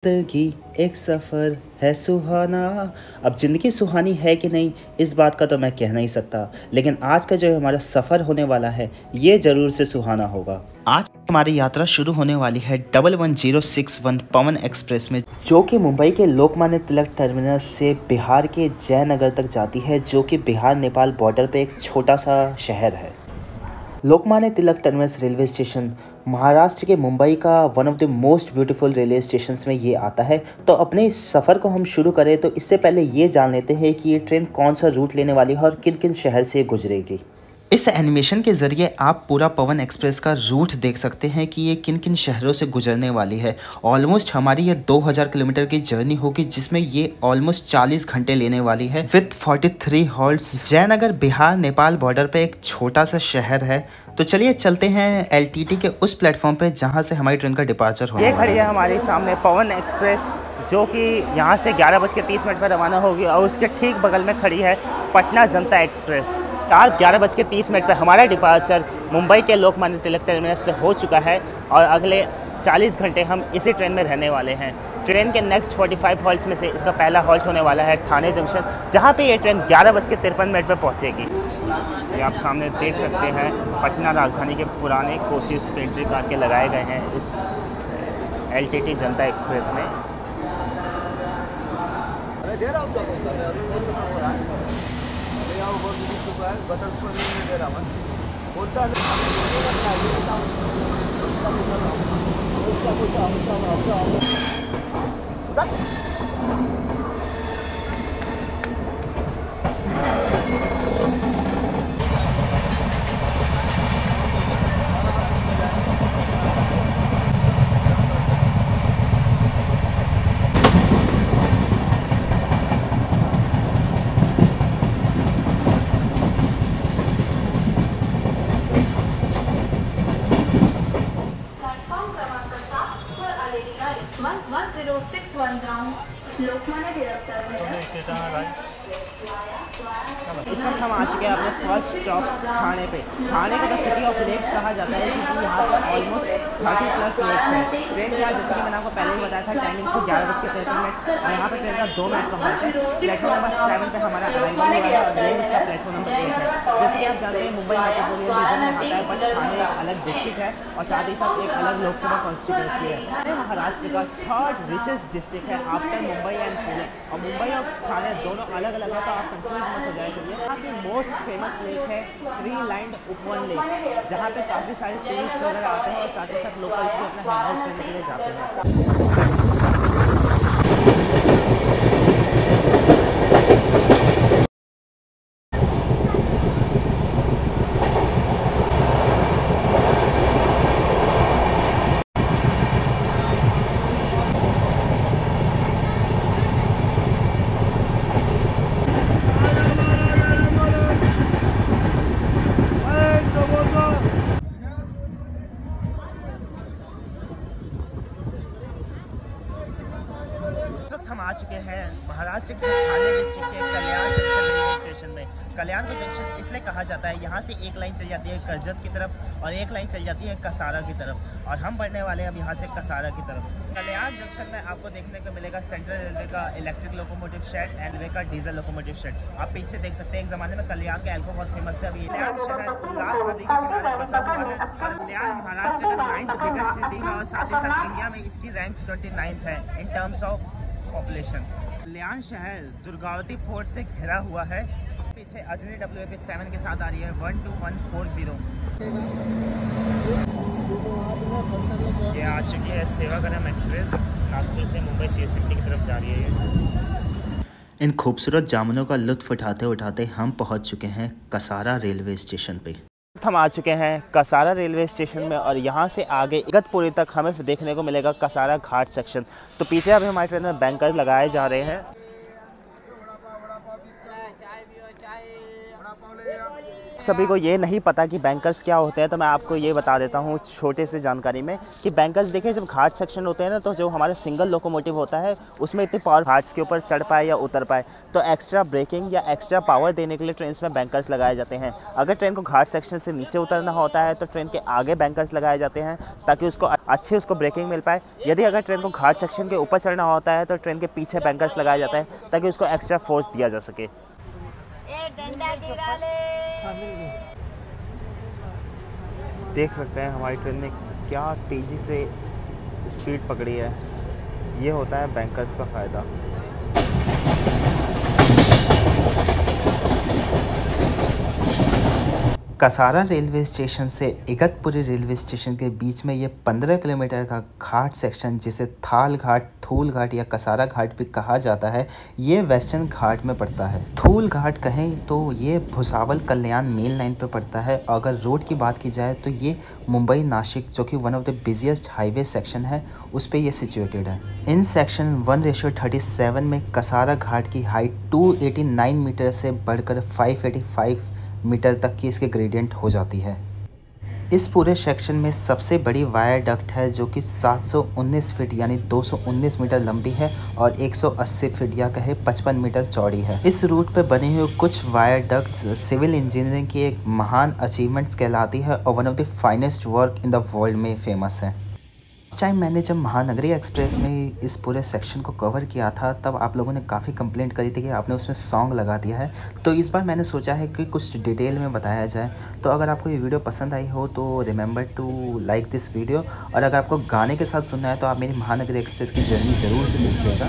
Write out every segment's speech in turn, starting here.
ज़िंदगी एक सफ़र है सुहाना। अब ज़िंदगी सुहानी है कि नहीं, इस बात का तो मैं कह नहीं सकता, लेकिन आज का जो हमारा सफ़र होने वाला है ये ज़रूर से सुहाना होगा। आज हमारी यात्रा शुरू होने वाली है 11061 पवन एक्सप्रेस में, जो कि मुंबई के लोकमान्य तिलक टर्मिनस से बिहार के जयनगर तक जाती है, जो कि बिहार नेपाल बॉर्डर पे एक छोटा सा शहर है। Lokmanya Tilak terminus railway station Maharashtra के मुंबई का one of the most beautiful railway stations में ये आता है। तो अपने इस सफ़र को हम शुरू करें तो इससे पहले ये जान लेते हैं कि ये ट्रेन कौन सा रूट लेने वाली है और किन किन शहर से गुजरेगी। इस एनिमेशन के ज़रिए आप पूरा पवन एक्सप्रेस का रूट देख सकते हैं कि ये किन किन शहरों से गुजरने वाली है। ऑलमोस्ट हमारी ये 2000 किलोमीटर की जर्नी होगी, जिसमें ये ऑलमोस्ट 40 घंटे लेने वाली है with 43 halts. Jaynagar Bihar Nepal border पे एक छोटा सा शहर है। तो चलिए चलते हैं एलटीटी के उस प्लेटफॉर्म पे जहाँ से हमारी ट्रेन का डिपार्चर होगा। ये खड़ी है हमारे सामने पवन एक्सप्रेस, जो कि यहाँ से 11:30 पर रवाना होगी, और उसके ठीक बगल में खड़ी है पटना जनता एक्सप्रेस। 11:30 पर हमारा डिपार्चर मुंबई के लोकमान्य तिलक टर्मिनस से हो चुका है और अगले 40 घंटे हम इसी ट्रेन में रहने वाले हैं। ट्रेन के नेक्स्ट 45 हॉल्ट्स में से इसका पहला हॉल्ट होने वाला है ठाणे जंक्शन, जहाँ पे ये ट्रेन 11:53 पर पहुँचेगी। ये आप सामने देख सकते हैं पटना राजधानी के पुराने कोचेस पेंट्री कार के लगाए गए हैं इस एलटीटी जनता एक्सप्रेस में। इस वक्त हम आ चुके हैं अपने फर्स्ट स्टॉप ठाणे पे। ठाणे को द सिटी ऑफ लेक्स कहा जाता है क्योंकि यहाँ पर ऑलमोस्ट 30+ लेक्स हैं। ट्रेन का जैसे कि मैंने आपको पहले ही बताया था टाइमिंग थी 11:53 और यहाँ पर ट्रेन का 2 मिनट का होता है। प्लेटफॉर्म नंबर 7 पर हमारा अराइवल हुआ है और ये इसका प्लेटफॉर्म नंबर 8 है। जैसे कि आप जानते हैं मुंबई मेट्रोपॉलिटन रीजन में आता है, बट ठाणे एक अलग डिस्ट्रिक्ट है और साथ ही साथ एक अलग लोकसभा कॉन्स्टिट्यूंसी है। महाराष्ट्र का 3rd रिचेस्ट डिस्ट्रिक्ट है आफ्टर मुंबई एंड पुणे, और मुंबई और ठाणे दोनों अलग अलग है, तो आप कंफ्यूज मत हो जाए। यहाँ की मोस्ट फेमस लेक है 3 लाइन्ड उपवन लेक, जहाँ पे काफ़ी सारे टूरिस्ट वगैरह आते हैं और साथ ही साथ लोकल्स भी अपना हैंग आउट करने के लिए जाते हैं। हम आ चुके हैं महाराष्ट्र के ठाणे डिस्ट्रिक्ट के कल्याण रेलवे स्टेशन में। कल्याण को जंक्शन इसलिए कहा जाता है, यहाँ से एक लाइन चल जाती है कर्जत की तरफ और एक लाइन चल जाती है कसारा की तरफ, और हम बढ़ने वाले हैं अब यहाँ से कसारा की तरफ। कल्याण जंक्शन में आपको देखने को मिलेगा सेंट्रल रेलवे का electric locomotive shade and railway का डीजल लोकोमोटिव शेड। आप पीछे देख सकते हैं, एक ज़माने में कल्याण का एल्को बहुत फेमस था। अभी कल्याण शहर लास्ट नदी के किनारे बसा हुआ है। कल्याण महाराष्ट्र का 9th बिगेस्ट सिटी है और साथ ही साथ इंडिया में इसकी रैंक 29th है इन टर्म्स ऑफ पॉपुलेशन। कल्याण शहर दुर्गावती फोर्ट से घिरा हुआ है। पीछे अजनी WAP7 के साथ आ रही है 12140। ये आ चुकी है सेवाग्राम एक्सप्रेस, नागपुर से मुंबई CSMT की तरफ जा रही है। इन खूबसूरत जामुनों का लुत्फ उठाते उठाते हम पहुंच चुके हैं कसारा रेलवे स्टेशन पे। हम आ चुके हैं कसारा रेलवे स्टेशन में और यहाँ से आगे इगतपुरी तक हमें देखने को मिलेगा कसारा घाट सेक्शन। तो पीछे अभी हमारी ट्रेन में बैंकर्स लगाए जा रहे हैं। सभी को ये नहीं पता कि बैंकर्स क्या होते हैं, तो मैं आपको ये बता देता हूँ छोटे से जानकारी में कि बैंकर्स देखिए जब घाट सेक्शन होते हैं ना, तो जो हमारा सिंगल लोकोमोटिव होता है उसमें इतनी पावर घाट्स के ऊपर चढ़ पाए या उतर पाए, तो एक्स्ट्रा ब्रेकिंग या एक्स्ट्रा पावर देने के लिए ट्रेन में बैंकर्स लगाए जाते हैं। अगर ट्रेन को घाट सेक्शन से नीचे उतरना होता है तो ट्रेन के आगे बैंकर्स लगाए जाते हैं ताकि उसको ब्रेकिंग मिल पाए। यदि अगर ट्रेन को घाट सेक्शन के ऊपर चढ़ना होता है तो ट्रेन के पीछे बैंकर्स लगाया जाता है ताकि उसको एक्स्ट्रा फोर्स दिया जा सके। देख सकते हैं हमारी ट्रेन ने क्या तेज़ी से स्पीड पकड़ी है। ये होता है बैंकर्स का फ़ायदा। कसारा रेलवे स्टेशन से इगतपुरी रेलवे स्टेशन के बीच में ये 15 किलोमीटर का घाट सेक्शन, जिसे थाल घाट, थूल घाट या कसारा घाट भी कहा जाता है, ये वेस्टर्न घाट में पड़ता है। थूल घाट कहें तो ये भुसावल कल्याण मेन लाइन पे पड़ता है। अगर रोड की बात की जाए तो ये मुंबई नासिक, जो कि one of the busiest highway section है, उस पर ये सिचुएटेड है। इन सेक्शन 1:37 में कसारा घाट की हाइट 289 मीटर से बढ़कर 585 मीटर तक की इसके ग्रेडियंट हो जाती है। इस पूरे सेक्शन में सबसे बड़ी वायरडक्ट है जो कि 719 फीट यानी 219 मीटर लंबी है और 180 फीट या कहे 55 मीटर चौड़ी है। इस रूट पे बने हुए कुछ वायरडक्ट्स सिविल इंजीनियरिंग की एक महान अचीवमेंट्स कहलाती है और one of the finest work in the world में फेमस है। टाइम मैंने जब महानगरी एक्सप्रेस में इस पूरे सेक्शन को कवर किया था तब आप लोगों ने काफ़ी कंप्लेंट करी थी कि आपने उसमें सॉन्ग लगा दिया है, तो इस बार मैंने सोचा है कि कुछ डिटेल में बताया जाए। तो अगर आपको ये वीडियो पसंद आई हो तो remember to like this video, और अगर आपको गाने के साथ सुनना है तो आप मेरी महानगरी एक्सप्रेस की जर्नी ज़रूर से देखिएगा।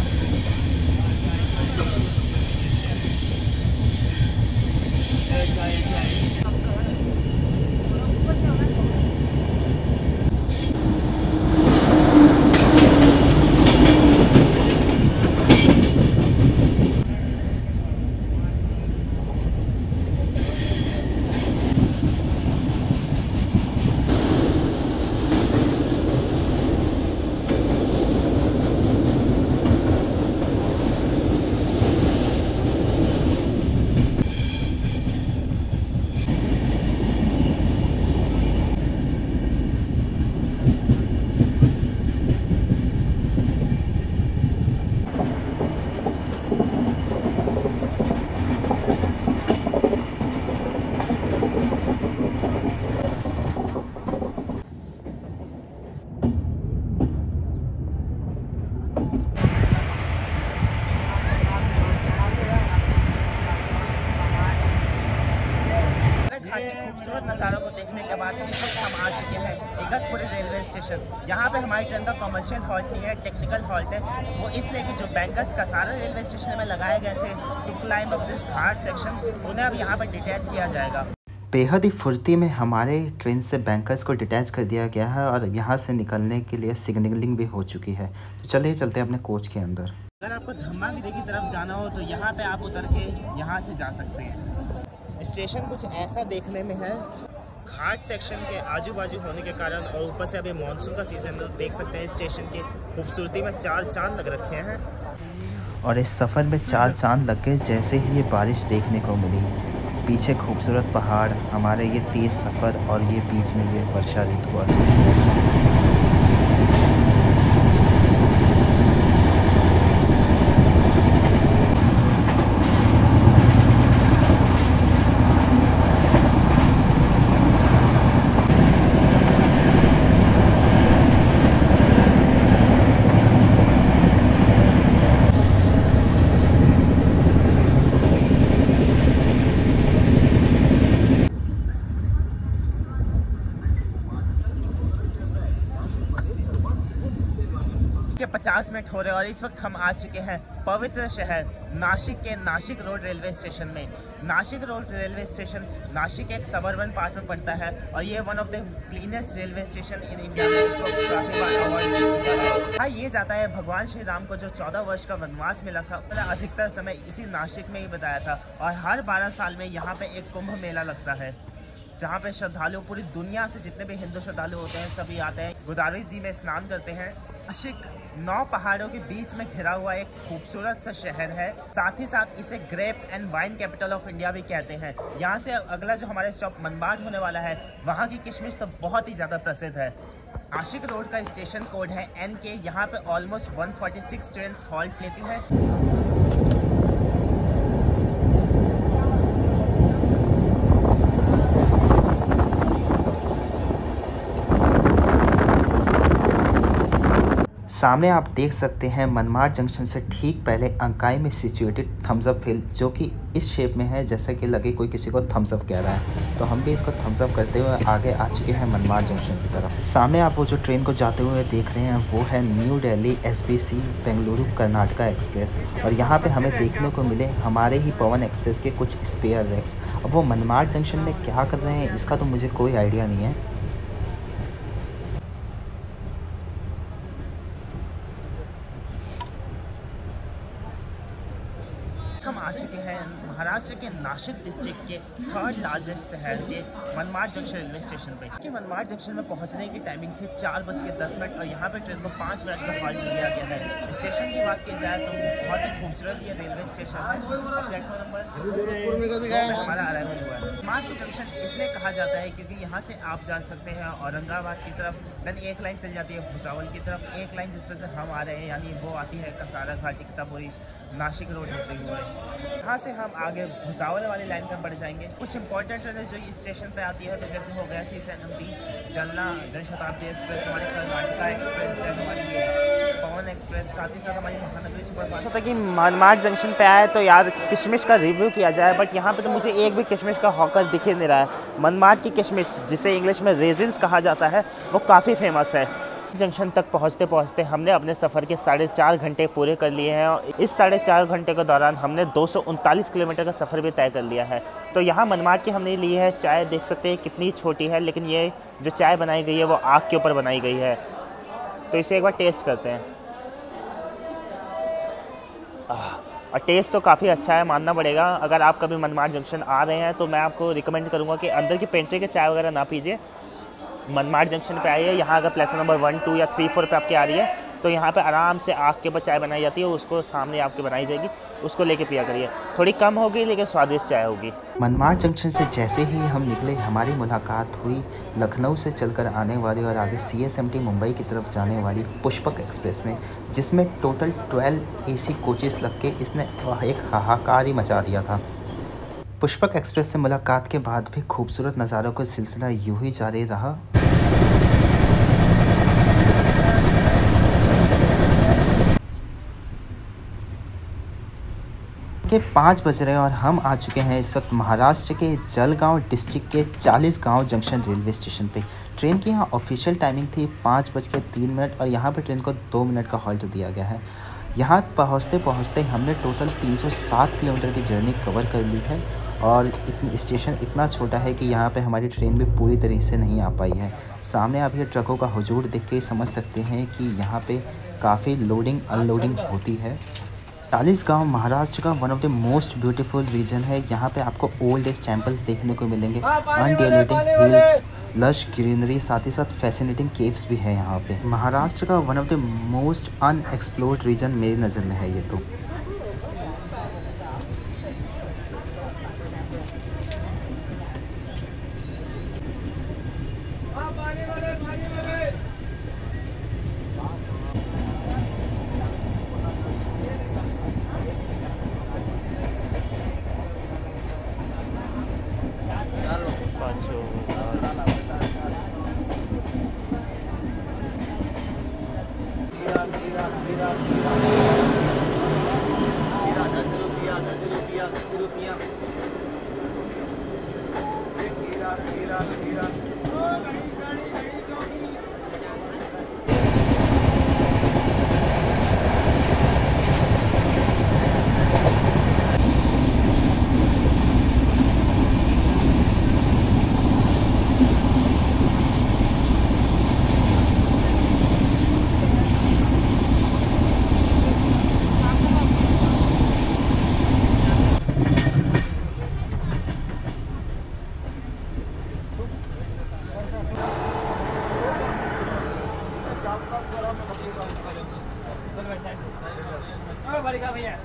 खूबसूरत नज़ारों को देखने के बाद इस वक्त हम आ चुके हैं इगतपुरी रेलवे स्टेशन। यहाँ पे हमारी ट्रेन का कमर्शियल हॉल्ट नहीं है, टेक्निकल हॉल्ट है। वो इसलिए कि जो बैंकर्स कसारा रेलवे स्टेशन में लगाए गए थे to climb up this ghat section, उन्हें अब यहाँ पर डिटैच किया जाएगा। बेहद ही फुर्ती में हमारे ट्रेन से बैंकर्स को डिटैच कर दिया गया है और यहाँ से निकलने के लिए सिग्नलिंग भी हो चुकी है। तो चलिए चलते हैं अपने कोच के अंदर। अगर आपको धम्मागिरी की तरफ जाना हो तो यहाँ पे आप उतर के यहाँ से जा सकते हैं। स्टेशन कुछ ऐसा देखने में है, घाट सेक्शन के आजू बाजू होने के कारण और ऊपर से अभी मानसून का सीज़न है, तो देख सकते हैं स्टेशन की खूबसूरती में 4 चांद लग रखे हैं। और इस सफ़र में 4 चांद लग गए जैसे ही ये बारिश देखने को मिली। पीछे खूबसूरत पहाड़, हमारे ये तेज़ सफ़र और ये बीच में ये वर्षा ऋतु हुआ। के 50 मिनट हो रहे हैं और इस वक्त हम आ चुके हैं पवित्र शहर नासिक के नासिक रोड रेलवे स्टेशन में। Nashik road railway station Nashik एक सबर्बन पार्ट में पड़ता है और ये one of the cleanest railway station in India में इसको काफ़ी बार अवार्ड मिल चुका है। कहा ये जाता है भगवान श्री राम को जो 14 वर्ष का वनवास मिला था, अधिकतर समय इसी नासिक में ही बताया था। और हर 12 साल में यहाँ पे एक कुंभ मेला लगता है जहाँ पे श्रद्धालु पूरी दुनिया से जितने भी हिंदू श्रद्धालु होते हैं सभी आते हैं, गोदावरी जी में स्नान करते हैं। नासिक 9 पहाड़ों के बीच में घिरा हुआ एक खूबसूरत सा शहर है। साथ ही साथ इसे grape and wine capital of India भी कहते हैं। यहाँ से अगला जो हमारा स्टॉप मनमाड होने वाला है, वहाँ की किशमिश तो बहुत ही ज़्यादा प्रसिद्ध है। आशिक रोड का स्टेशन कोड है NK। यहाँ पे ऑलमोस्ट 146 ट्रेन हॉल्ट लेती है। सामने आप देख सकते हैं मनमाड जंक्शन से ठीक पहले अंकाई में सिचुएटेड थम्स अप हिल, जो कि इस शेप में है जैसा कि लगे कोई किसी को थम्स अप कह रहा है। तो हम भी इसको थम्स अप करते हुए आगे आ चुके हैं मनमाड जंक्शन की तरफ। सामने आप वो जो ट्रेन को जाते हुए देख रहे हैं वो है new Delhi SBC Bengaluru Karnataka express. और यहाँ पे हमें देखने को मिले हमारे ही पवन एक्सप्रेस के कुछ स्पेयर रैक्स। अब वो मनमाड जंक्शन में क्या कर रहे हैं इसका तो मुझे कोई आइडिया नहीं है। हम आ चुके हैं महाराष्ट्र के नासिक डिस्ट्रिक्ट के 3rd लार्जेस्ट शहर के मनमाड जंक्शन रेलवे स्टेशन पे। कि मनमाड जंक्शन में पहुंचने की टाइमिंग थी 4:10 और यहाँ पे ट्रेन को 5 मिनट का हॉल्ट दिया गया है। स्टेशन की बात की जाए तो बहुत ही खूबसूरत ये रेलवे स्टेशन है। प्लेटफॉर्म नंबर हमारा अराइवल हुआ है। मनमाड जंक्शन इसलिए कहा जाता है क्योंकि यहाँ से आप जा सकते हैं औरंगाबाद की तरफ, देन एक लाइन चल जाती है भुसावल की तरफ, एक लाइन जिसमें से हम आ रहे हैं यानी वो आती है कसारा घाटी की तरफ, वही नासिक रोड होते हुए। यहाँ से हम आगे भुसावल वाली लाइन पर बढ़ जाएंगे। कुछ इंपॉर्टेंट ट्रेनें जो इस स्टेशन पे आती है तो जैसे हो गया CSMT, जलना जनशताब्दी एक्सप्रेस, हमारी कर्नाटका एक्सप्रेस, हमारी पवन एक्सप्रेस, साथ ही साथ हमारी महानगरी सुपरफास्ट। सोचा कि मनमाड जंक्शन पे आए तो यार किशमिश का रिव्यू किया जाए, बट यहाँ पे तो मुझे एक भी किशमिश का हॉकर दिख ही नहीं रहा है। मनमाड की किशमिश, जिसे इंग्लिश में रेजिन्स कहा जाता है, वो काफ़ी फेमस है। जंक्शन तक पहुंचते पहुंचते हमने अपने सफ़र के 4.5 घंटे पूरे कर लिए हैं और इस 4.5 घंटे के दौरान हमने 239 किलोमीटर का सफ़र भी तय कर लिया है। तो यहाँ मनमाड की हमने ली है चाय, देख सकते हैं कितनी छोटी है, लेकिन ये जो चाय बनाई गई है वो आग के ऊपर बनाई गई है। तो इसे एक बार टेस्ट करते हैं। और टेस्ट तो काफ़ी अच्छा है, मानना पड़ेगा। अगर आप कभी मनमाड जंक्शन आ रहे हैं तो मैं आपको रिकमेंड करूँगा कि अंदर की पेंट्री के चाय वगैरह ना पीजिए, मनमाड जंक्शन पे आइए। यहाँ अगर प्लेटफॉर्म नंबर 1, 2 या 3, 4 पे आपके आ रही है तो यहाँ पे आराम से आग के ऊपर चाय बनाई जाती है, उसको सामने आपके बनाई जाएगी, उसको लेके पिया करिए। थोड़ी कम होगी लेकिन स्वादिष्ट चाय होगी। मनमाड जंक्शन से जैसे ही हम निकले हमारी मुलाकात हुई लखनऊ से चलकर आने वाली और आगे CSMT मुंबई की तरफ जाने वाली पुष्पक एक्सप्रेस में, जिसमें टोटल 12 AC कोचेस लग के इसने एक हाहाकार ही मचा दिया था। पुष्पक एक्सप्रेस से मुलाकात के बाद भी खूबसूरत नज़ारों का सिलसिला यूं ही जारी रहा। के 5 बज रहे और हम आ चुके हैं इस वक्त महाराष्ट्र के जलगांव डिस्ट्रिक्ट के 40 गांव जंक्शन रेलवे स्टेशन पे। ट्रेन की यहाँ ऑफिशियल टाइमिंग थी 5:03 और यहाँ पे ट्रेन को 2 मिनट का हॉल्ट दिया गया है। यहाँ पहुँचते पहुँचते हमने टोटल 307 किलोमीटर की जर्नी कवर कर ली है और स्टेशन इतना छोटा है कि यहाँ पे हमारी ट्रेन भी पूरी तरीके से नहीं आ पाई है। सामने आप ये ट्रकों का हुजूम देख के समझ सकते हैं कि यहाँ पे काफ़ी लोडिंग अनलोडिंग होती है। 40 गांव महाराष्ट्र का one of the most beautiful region है। यहाँ पे आपको ओल्ड एज टेम्पल्स देखने को मिलेंगे, अनडिलेटिंग हिल्स, लश ग्रीनरी, साथ ही साथ फैसिनेटिंग केव्स भी है यहाँ पे। महाराष्ट्र का one of the most unexplored region मेरी नज़र में है ये तो। बड़ी का भैया,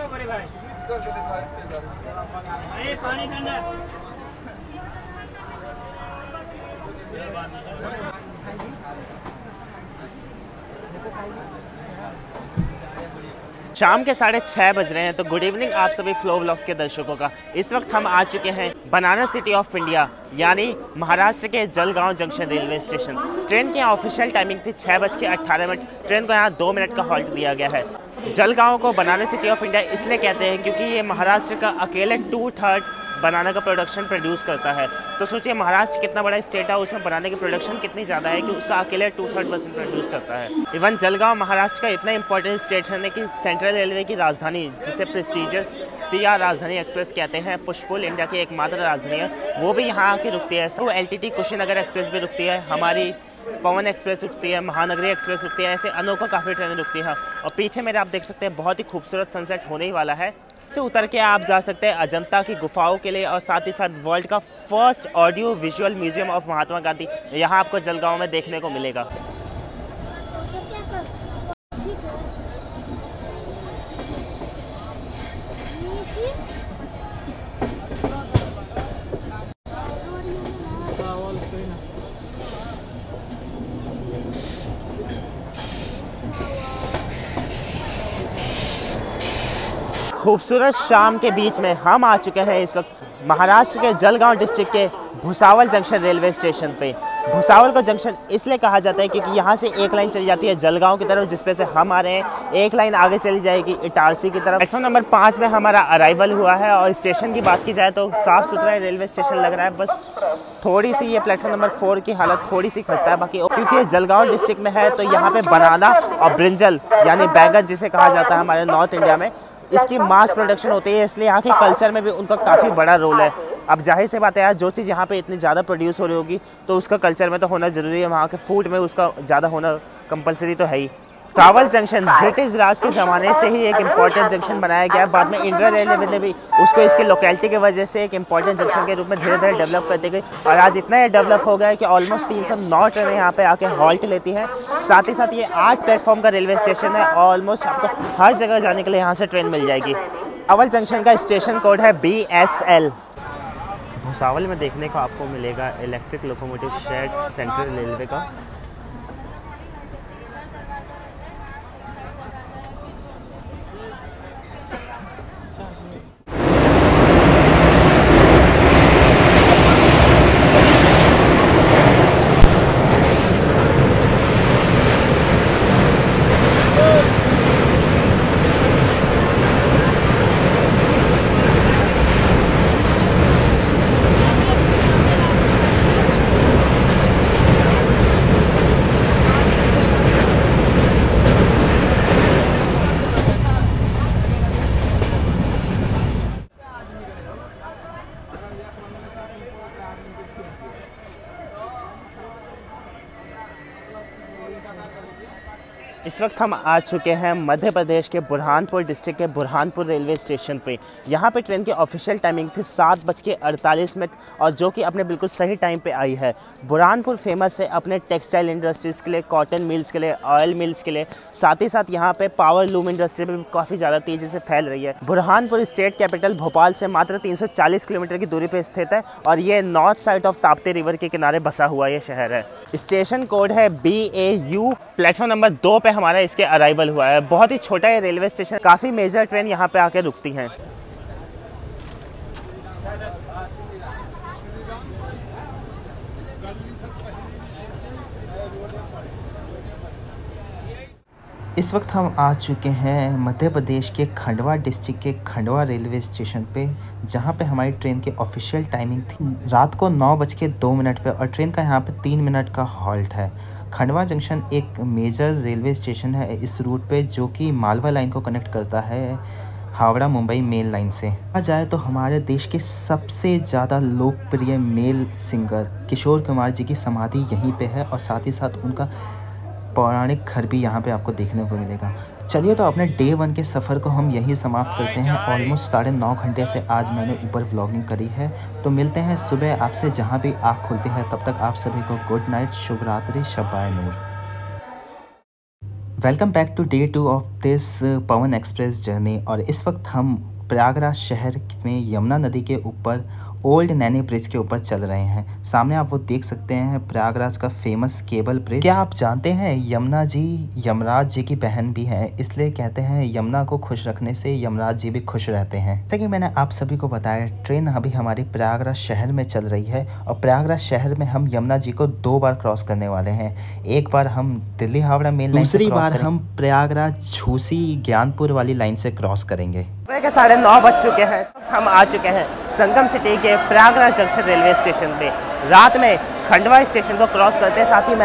बड़ी भाई, पानी ठंडा। शाम के 6:30 बज रहे हैं। तो गुड इवनिंग आप सभी फ्लो व्लॉग्स के दर्शकों का। इस वक्त हम आ चुके हैं बनाना सिटी ऑफ इंडिया यानी महाराष्ट्र के Jalgaon junction railway station. Train की यहाँ ऑफिशियल टाइमिंग थी 6:18। ट्रेन को यहाँ 2 मिनट का हॉल्ट दिया गया है। जलगांव को बनाना सिटी ऑफ इंडिया इसलिए कहते हैं क्योंकि ये महाराष्ट्र का अकेले 2/3 बनाना का प्रोडक्शन प्रोड्यूस करता है। तो सोचिए महाराष्ट्र कितना बड़ा स्टेट है, उसमें बनाने की प्रोडक्शन कितनी ज़्यादा है कि उसका अकेले 2/3% प्रोड्यूस करता है। इवन जलगांव महाराष्ट्र का इतना इंपॉर्टेंट स्टेशन है कि सेंट्रल रेलवे की राजधानी जिसे प्रेस्टीजियस CR राजधानी एक्सप्रेस कहते हैं, पुष्पुल इंडिया की एकमात्र राजधानी है, वो भी यहाँ आके रुकती है। वो LTT कुशीनगर एक्सप्रेस भी रुकती है, हमारी पवन एक्सप्रेस रुकती है, महानगरी एक्सप्रेस रुकती है, ऐसे अनोखा काफ़ी ट्रेनें रुकती है। और पीछे मेरे आप देख सकते हैं बहुत ही खूबसूरत सनसेट होने ही वाला है। से उतर के आप जा सकते हैं अजंता की गुफाओं के लिए और साथ ही साथ वर्ल्ड का first audio visual museum of Mahatma Gandhi यहाँ आपको जलगांव में देखने को मिलेगा। खूबसूरत शाम के बीच में हम आ चुके हैं इस वक्त महाराष्ट्र के जलगांव डिस्ट्रिक्ट के भुसावल जंक्शन रेलवे स्टेशन पे। भुसावल को जंक्शन इसलिए कहा जाता है क्योंकि यहाँ से एक लाइन चली जाती है जलगांव की तरफ, जिसपे से हम आ रहे हैं। एक लाइन आगे चली जाएगी इटारसी की तरफ। प्लेटफॉर्म नंबर 5 में हमारा अराइवल हुआ है और स्टेशन की बात की जाए तो साफ़ सुथरा रेलवे स्टेशन लग रहा है। बस थोड़ी सी ये प्लेटफॉर्म नंबर 4 की हालत थोड़ी सी खस्ता है, बाकी क्योंकि ये जलगांव डिस्ट्रिक्ट में है तो यहाँ पे बनाना और ब्रिंजल यानी बैगन जिसे कहा जाता है हमारे नॉर्थ इंडिया में, इसकी मास प्रोडक्शन होती है, इसलिए यहाँ के कल्चर में भी उनका काफ़ी बड़ा रोल है। अब जाहिर सी बात है यार, जो चीज़ यहाँ पे इतनी ज़्यादा प्रोड्यूस हो रही होगी तो उसका कल्चर में तो होना ज़रूरी है, वहाँ के फूड में उसका ज़्यादा होना कंपलसरी तो है ही। भुसावल जंक्शन ब्रिटिश राज के ज़माने से ही एक इम्पॉर्टेंट जंक्शन बनाया गया। बाद में इंडियन रेलवे ने भी उसको इसकी लोकेलिटी की वजह से एक इम्पॉर्टेंट जंक्शन के रूप में धीरे धीरे डेवलप करती गई और आज इतना ये डेवलप हो गया है कि ऑलमोस्ट 309 ट्रेनें यहाँ पे आके हॉल्ट लेती हैं। साथ ही साथ ये 8 प्लेटफॉर्म का रेलवे स्टेशन है, ऑलमोस्ट आपको हर जगह जाने के लिए यहाँ से ट्रेन मिल जाएगी। भुसावल जंक्शन का स्टेशन कोड है BSL। भुसावल में देखने को आपको मिलेगा electric locomotive shade central railway का। इस वक्त हम आ चुके हैं मध्य प्रदेश के बुरहानपुर डिस्ट्रिक्ट के बुरहानपुर रेलवे स्टेशन पे। यहाँ पे ट्रेन की ऑफिशियल टाइमिंग थी 7:48 और जो कि अपने बिल्कुल सही टाइम पे आई है। बुरहानपुर फेमस है अपने टेक्सटाइल इंडस्ट्रीज़ के लिए, कॉटन मिल्स के लिए, ऑयल मिल्स के लिए। साथ ही साथ यहाँ पे पावर लूम इंडस्ट्री भी काफ़ी ज़्यादा तेज़ी से फैल रही है। बुरहानपुर स्टेट कैपिटल भोपाल से मात्र 340 किलोमीटर की दूरी पर स्थित है और ये north side of Tapti river के किनारे बसा हुआ ये शहर है। स्टेशन कोड है BAU। प्लेटफॉर्म नंबर 2 पे हमारा इसके अराइवल हुआ है। बहुत ही छोटा है रेलवे स्टेशन, काफ़ी मेजर ट्रेन यहाँ पे आके रुकती हैं। इस वक्त हम आ चुके हैं मध्य प्रदेश के खंडवा डिस्ट्रिक्ट के खंडवा रेलवे स्टेशन पे, जहाँ पे हमारी ट्रेन की ऑफिशियल टाइमिंग थी रात को 9:02 पे और ट्रेन का यहाँ पे 3 मिनट का हॉल्ट है। खंडवा जंक्शन एक मेजर रेलवे स्टेशन है इस रूट पे, जो कि मालवा लाइन को कनेक्ट करता है हावड़ा मुंबई मेल लाइन से। कहा जाए तो हमारे देश के सबसे ज़्यादा लोकप्रिय मेल सिंगर किशोर कुमार जी की समाधि यहीं पे है और साथ ही साथ उनका पौराणिक घर भी यहाँ पे आपको देखने को मिलेगा। चलिए तो अपने डे 1 के सफ़र को हम यहीं समाप्त करते हैं। ऑलमोस्ट 9.5 घंटे से आज मैंने ऊपर व्लॉगिंग करी है, तो मिलते हैं सुबह आपसे जहाँ भी आँख खुलती है। तब तक आप सभी को गुड नाइट, शुभ रात्रि, शब ए नूर। Welcome back to day 2 of this Pawan express journey. और इस वक्त हम प्रयागराज शहर में यमुना नदी के ऊपर ओल्ड नैनी ब्रिज के ऊपर चल रहे हैं। सामने आप वो देख सकते हैं प्रयागराज का फेमस केबल ब्रिज। क्या आप जानते हैं यमुना जी यमराज जी की बहन भी हैं, इसलिए कहते हैं यमुना को खुश रखने से यमराज जी भी खुश रहते हैं। जैसे कि मैंने आप सभी को बताया, ट्रेन अभी हमारी प्रयागराज शहर में चल रही है और प्रयागराज शहर में हम यमुना जी को 2 बार क्रॉस करने वाले हैं। एक बार हम दिल्ली हावड़ा मेन लाइन, दूसरी बार हम प्रयागराज झूसी ज्ञानपुर वाली लाइन से क्रॉस करेंगे। सुबह के 9:30 बज चुके हैं। हम आ चुके हैं संगम सिटी के प्रयागराज जंक्शन रेलवे स्टेशन पे। रात में खंडवा स्टेशन को क्रॉस करते हैं। साथ ही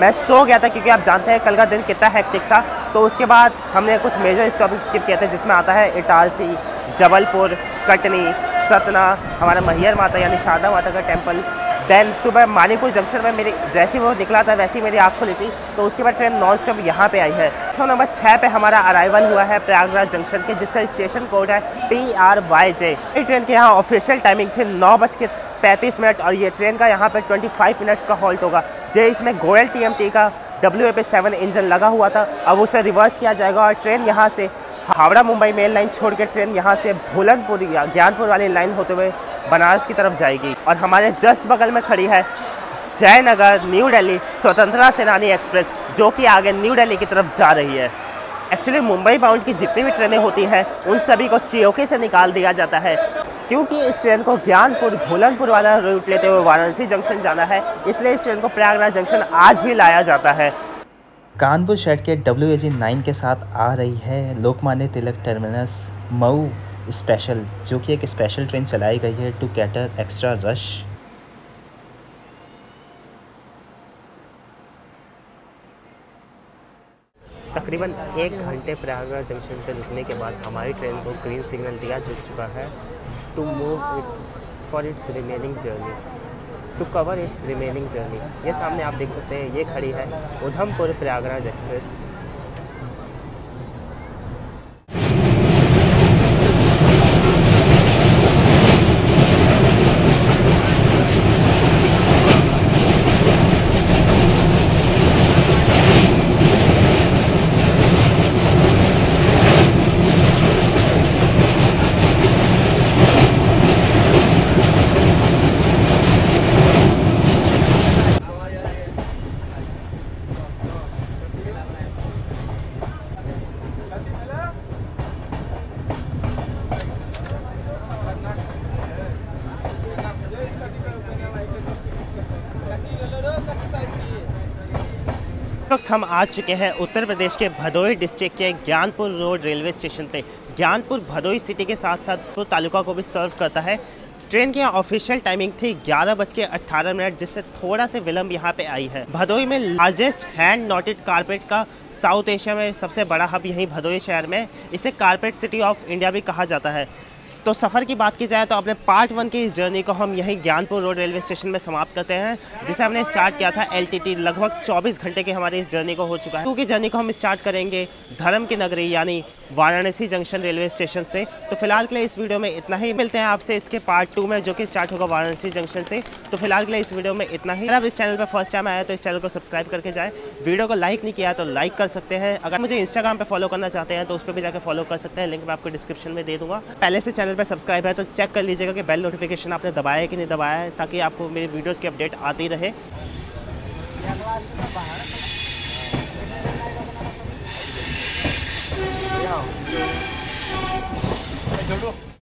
मैं सो गया था क्योंकि आप जानते हैं कल का दिन कितना हेक्टिक था। तो उसके बाद हमने कुछ मेजर स्टॉपेज स्किप किए थे, जिसमें आता है इटारसी, जबलपुर, कटनी, सतना, हमारा मैहर माता यानी शारदा माता का टेम्पल। देन सुबह मानीपुर जंक्शन में मेरी जैसे वो निकला था वैसे ही मेरी आँख खुली थी, तो उसके बाद ट्रेन नॉन स्टॉप यहाँ पे आई है। प्लेटफॉर्म नंबर 6 पे हमारा अराइवल हुआ है प्रयागराज जंक्शन के, जिसका स्टेशन कोड है PRYJ। ये ट्रेन के यहाँ ऑफिशियल टाइमिंग थी 9:35 और ये ट्रेन का यहाँ पे 25 मिनट्स का हॉल्ट होगा। जे इसमें गोयल TMT का WAP7 इंजन लगा हुआ था। अब उसे रिवर्स किया जाएगा और ट्रेन यहाँ से हावड़ा मुंबई मेल लाइन छोड़ के ट्रेन यहाँ से भूलनपुर या ज्ञानपुर वाली लाइन होते हुए बनारस की तरफ जाएगी। और हमारे जस्ट बगल में खड़ी है जयनगर न्यू दिल्ली स्वतंत्रता सेनानी एक्सप्रेस, जो कि आगे न्यू दिल्ली की तरफ जा रही है। एक्चुअली मुंबई बाउंड की जितनी भी ट्रेनें होती हैं उन सभी को चियोके से निकाल दिया जाता है, क्योंकि इस ट्रेन को ज्ञानपुर भूलनपुर वाला रूट लेते हुए वाराणसी जंक्शन जाना है। इसलिए इस ट्रेन को प्रयागराज जंक्शन आज भी लाया जाता है। कानपुर शहर के WAG9 के साथ आ रही है लोकमान्य तिलक टर्मिनस मऊ स्पेशल, जो कि एक स्पेशल ट्रेन चलाई गई है टू कैटर एक्स्ट्रा रश। तकरीबन 1 घंटे प्रयागराज जंक्शन पर रुकने के बाद हमारी ट्रेन को ग्रीन सिग्नल दिया जा चुका है to move for its remaining journey, to cover its remaining journey. ये सामने आप देख सकते हैं, ये खड़ी है उधमपुर प्रयागराज एक्सप्रेस। इस वक्त हम आ चुके हैं उत्तर प्रदेश के भदोही डिस्ट्रिक्ट के ज्ञानपुर रोड रेलवे स्टेशन पे। ज्ञानपुर भदोही सिटी के साथ साथ तो तालुका को भी सर्व करता है। ट्रेन की ऑफिशियल टाइमिंग थी 11:18, जिससे थोड़ा से विलंब यहाँ पे आई है। भदोही में लार्जेस्ट हैंड नॉटेड कारपेट का साउथ एशिया में सबसे बड़ा हब यहीं भदोही शहर में। इसे कारपेट सिटी ऑफ इंडिया भी कहा जाता है। तो सफ़र की बात की जाए तो अपने पार्ट 1 की इस जर्नी को हम यहीं ज्ञानपुर रोड रेलवे स्टेशन में समाप्त करते हैं, जिसे हमने स्टार्ट किया था LTT। लगभग 24 घंटे की हमारी इस जर्नी को हो चुका है। क्योंकि जर्नी को हम स्टार्ट करेंगे धर्म की नगरी यानी वाराणसी जंक्शन रेलवे स्टेशन से। तो फिलहाल के लिए इस वीडियो में इतना ही। मिलते हैं आपसे इसके पार्ट 2 में, जो कि स्टार्ट होगा वाराणसी जंक्शन से। तो फिलहाल के लिए इस वीडियो में इतना ही। अगर आप इस चैनल पर फर्स्ट टाइम आया तो इस चैनल को सब्सक्राइब करके जाए। वीडियो को लाइक नहीं किया तो लाइक कर सकते हैं। अगर मुझे इंस्टाग्राम पर फॉलो करना चाहते हैं तो उस पर भी जाकर फॉलो कर सकते हैं, लिंक मैं आपको डिस्क्रिप्शन में दे दूँगा। पहले से चैनल पर सब्सक्राइब है तो चेक कर लीजिएगा कि बेल नोटिफिकेशन आपने दबाया है कि नहीं दबाया है, ताकि आपको मेरी वीडियोज़ की अपडेट आती रहे।